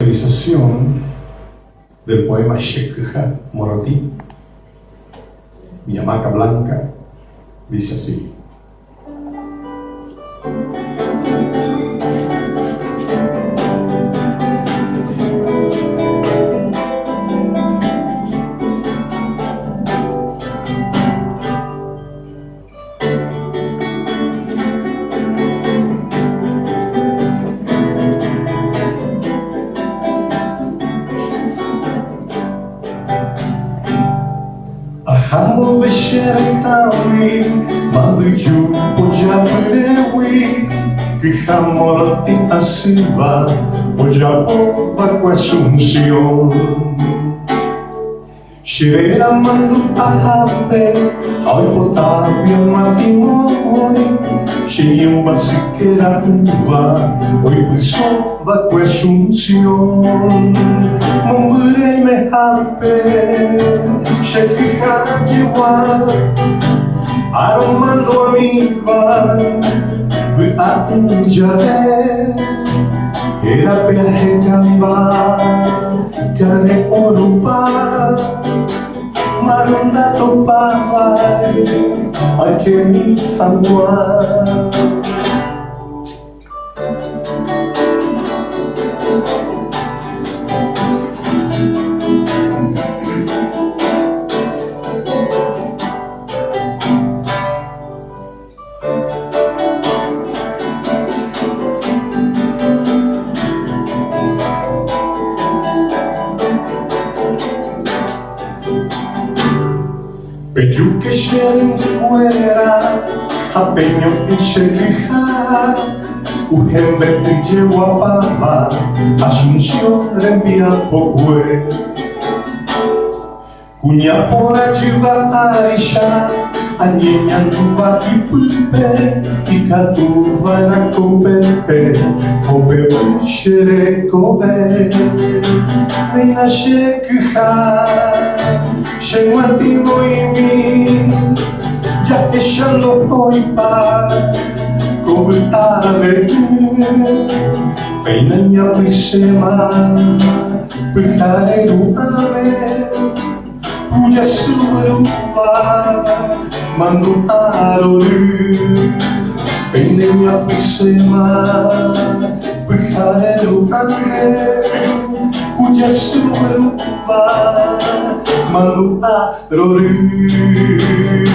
Realización del poema Sheikha Moratí, Mi hamaca blanca, dice así. Hamu vešertawi, maliču pođapevi, Kiha Moratí asiva, pođapova Asunción. Shirera mandu ahape, ao potapia matimoi, Shiyum basikera uva, oi pisova Asunción. Mumure me hape, Sheikha jiwa, aromando amiga, Jave, era perrecamba, care orupa, maronda topai, akemi hangwa. Peju que shen fuera, apeño y Sheikha, Ujembe pijewa pama, Asunción rembia pokwe. Kunya pora jiva arisha, Anyenyanduva ipulpe, Ikatuva na kopepe, Kopepe shere kope. Meina Sheikha, Shemati moimi, ya echando poipa, Kobutave, Peinanya pisema, Pikareru ame, Puja surupa, Mandu aroru, Peinanya pisema, Pikareru ame, Puja surupa, Mandu aroru.